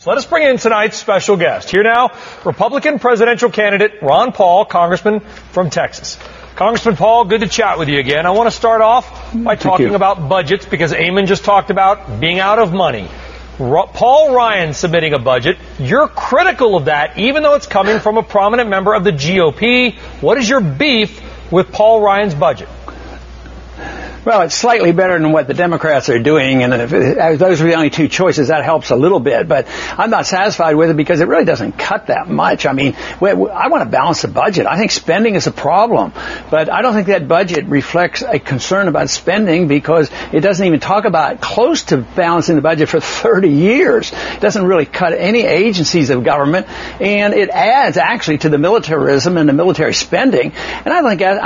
Let us bring in tonight's special guest. Here now, Republican presidential candidate Ron Paul, Congressman from Texas. Congressman Paul, good to chat with you again. I want to start off by talking about budgets because Eamon just talked about being out of money. Paul Ryan submitting a budget. You're critical of that, even though it's coming from a prominent member of the GOP. What is your beef with Paul Ryan's budget? Well, it's slightly better than what the Democrats are doing, and if those are the only two choices, that helps a little bit. But I'm not satisfied with it because it really doesn't cut that much. I mean, I want to balance the budget. I think spending is a problem, but I don't think that budget reflects a concern about spending because it doesn't even talk about close to balancing the budget for 30 years. It doesn't really cut any agencies of government, and it adds actually to the militarism and the military spending. And I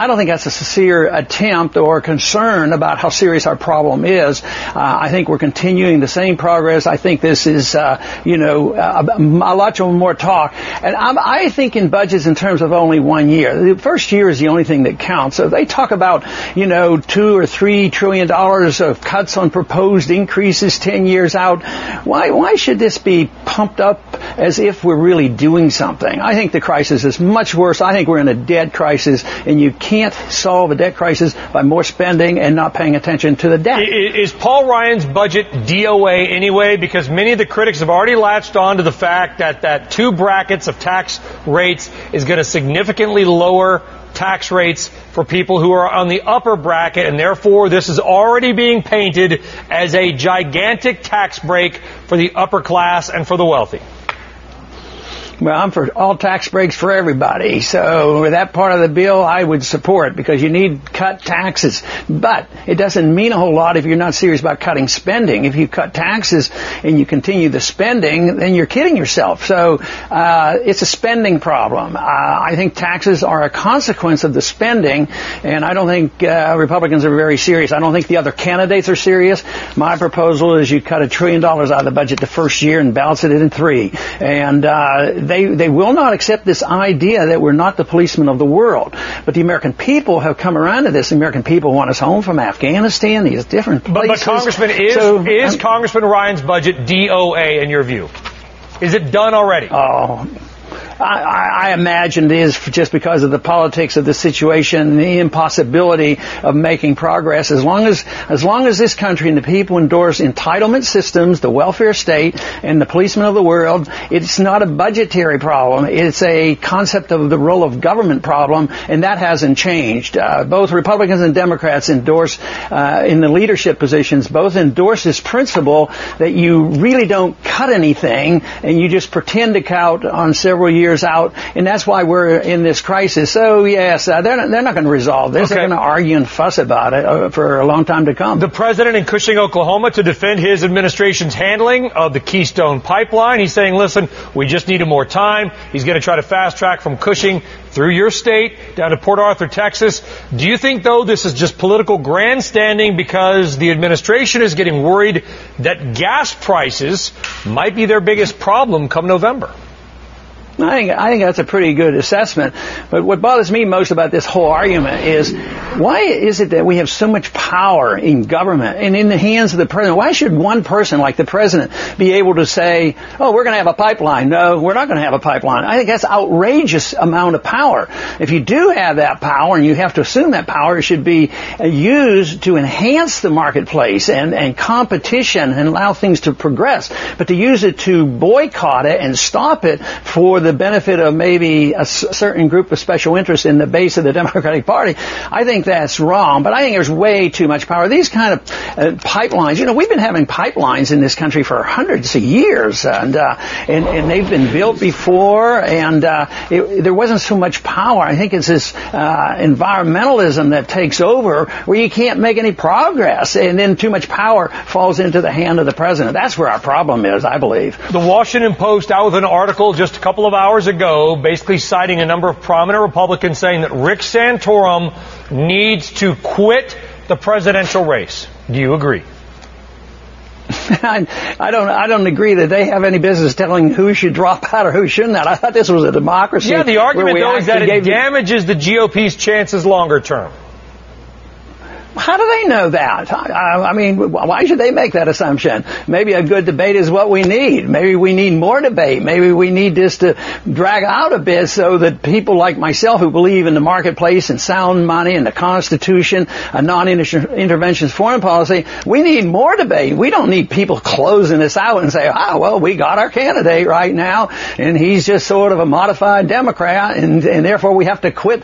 don't think that's a sincere attempt or concern about how serious our problem is. I think we're continuing the same progress. I think this is, a lot more talk. And I think in budgets in terms of only 1 year. The first year is the only thing that counts. So they talk about, $2 or $3 trillion of cuts on proposed increases 10 years out. Why should this be pumped up as if we're really doing something? I think the crisis is much worse. I think we're in a debt crisis, and you can't solve a debt crisis by more spending and not paying attention to the debt. Is Paul Ryan's budget DOA anyway? Because many of the critics have already latched on to the fact that two brackets of tax rates is going to significantly lower tax rates for people who are on the upper bracket, and therefore this is already being painted as a gigantic tax break for the upper class and for the wealthy. Well, I'm for all tax breaks for everybody. So with that part of the bill, I would support because you need cut taxes. But it doesn't mean a whole lot if you're not serious about cutting spending. If you cut taxes and you continue the spending, then you're kidding yourself. So it's a spending problem. I think taxes are a consequence of the spending, and I don't think Republicans are very serious. I don't think the other candidates are serious. My proposal is you cut $1 trillion out of the budget the first year and balance it in 3. And they will not accept this idea that we're not the policemen of the world. But the American people have come around to this. The American people want us home from Afghanistan, these different places. But Congressman, is Congressman Ryan's budget DOA in your view? Is it done already? Oh, I imagine it is just because of the politics of the situation, the impossibility of making progress. As long as this country and the people endorse entitlement systems, the welfare state, and the policemen of the world, it's not a budgetary problem. It's a concept of the role of government problem, and that hasn't changed. Both Republicans and Democrats endorse, in the leadership positions, both endorse this principle that you really don't cut anything, and you just pretend to count on several years out, and that's why we're in this crisis. So yes, they're not going to resolve this. Okay. They're going to argue and fuss about it for a long time to come. The president in Cushing, Oklahoma, to defend his administration's handling of the Keystone Pipeline, he's saying, listen, we just needed more time. He's going to try to fast track from Cushing through your state down to Port Arthur, Texas. Do you think, though, this is just political grandstanding because the administration is getting worried that gas prices might be their biggest problem come November? I think that's a pretty good assessment. But what bothers me most about this whole argument is why is it that we have so much power in government and in the hands of the president? Why should one person like the president be able to say, oh, we're going to have a pipeline? No, we're not going to have a pipeline. I think that's outrageous amount of power. If you do have that power and you have to assume that power, it should be used to enhance the marketplace and competition and allow things to progress. But to use it to boycott it and stop it for the benefit of maybe a certain group of special interests in the base of the Democratic Party, I think that's wrong. But I think there's way too much power. These kind of pipelines, we've been having pipelines in this country for hundreds of years, and they've been built before, and there wasn't so much power. I think it's this environmentalism that takes over where you can't make any progress, and then too much power falls into the hand of the president. That's where our problem is, I believe. The Washington Post out with an article just a couple of hours ago, basically citing a number of prominent Republicans saying that Rick Santorum needs to quit the presidential race. Do you agree? I don't agree that they have any business telling who should drop out or who shouldn't. I thought this was a democracy. Yeah, the argument, though, is that it damages the GOP's chances longer term. How do they know that? I mean, why should they make that assumption? Maybe a good debate is what we need. Maybe we need more debate. Maybe we need this to drag out a bit so that people like myself who believe in the marketplace and sound money and the Constitution, a non-interventionist foreign policy, we need more debate. We don't need people closing us out and say, well, we got our candidate right now, and he's just sort of a modified Democrat, and therefore we have to quit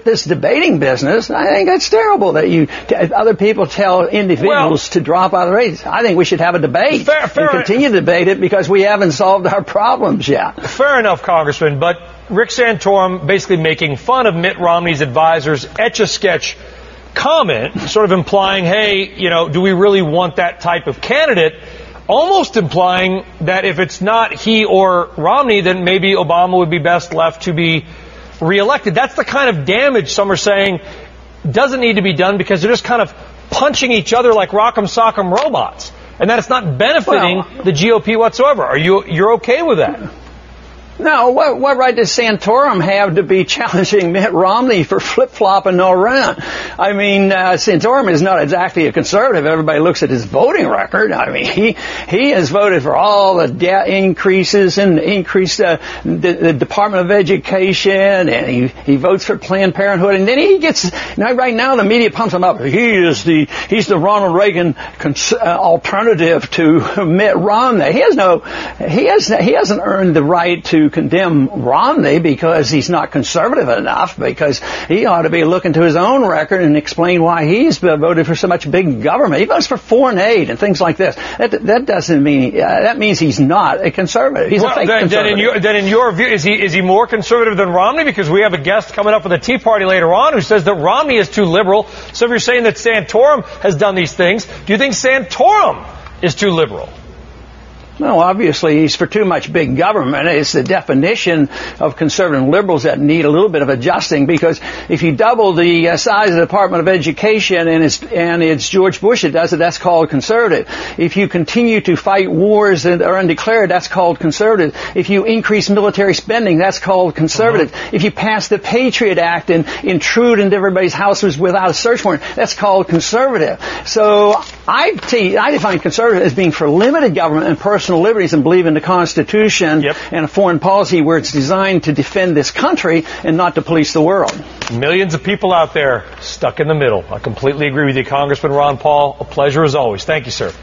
this debating business. I think that's terrible that other people tell individuals to drop out of the race. I think we should have a debate and continue to debate it because we haven't solved our problems yet. Fair enough, Congressman, but Rick Santorum basically making fun of Mitt Romney's advisors' etch-a-sketch comment, sort of implying, hey, do we really want that type of candidate? Almost implying that if it's not he or Romney, then maybe Obama would be best left to be reelected. That's the kind of damage some are saying doesn't need to be done because they're just kind of punching each other like rock'em sock'em robots, and that it's not benefiting the GOP whatsoever. You're okay with that? No, what right does Santorum have to be challenging Mitt Romney for flip-flopping no run? I mean, Santorum is not exactly a conservative. Everybody looks at his voting record. I mean, he has voted for all the debt increases and increased the Department of Education, and he votes for Planned Parenthood, and then he gets, right now the media pumps him up. He's the Ronald Reagan alternative to Mitt Romney. He hasn't earned the right to condemn Romney because he's not conservative enough, because he ought to be looking to his own record and explain why he's voted for so much big government. He votes for foreign aid and things like this. That doesn't mean, that means he's not a conservative. He's a fake conservative. Then in your view, is he more conservative than Romney? Because we have a guest coming up for the Tea Party later on who says that Romney is too liberal. So if you're saying that Santorum has done these things, do you think Santorum is too liberal? No, obviously he's for too much big government. It's the definition of conservative liberals that need a little bit of adjusting, because if you double the size of the Department of Education and it's George Bush that does it, that's called conservative. If you continue to fight wars that are undeclared, that's called conservative. If you increase military spending, that's called conservative. If you pass the Patriot Act and intrude into everybody's houses without a search warrant, that's called conservative. So I define conservative as being for limited government and personal liberties and believe in the Constitution and a foreign policy where it's designed to defend this country and not to police the world. Millions of people out there stuck in the middle. I completely agree with you, Congressman Ron Paul. A pleasure as always. Thank you, sir.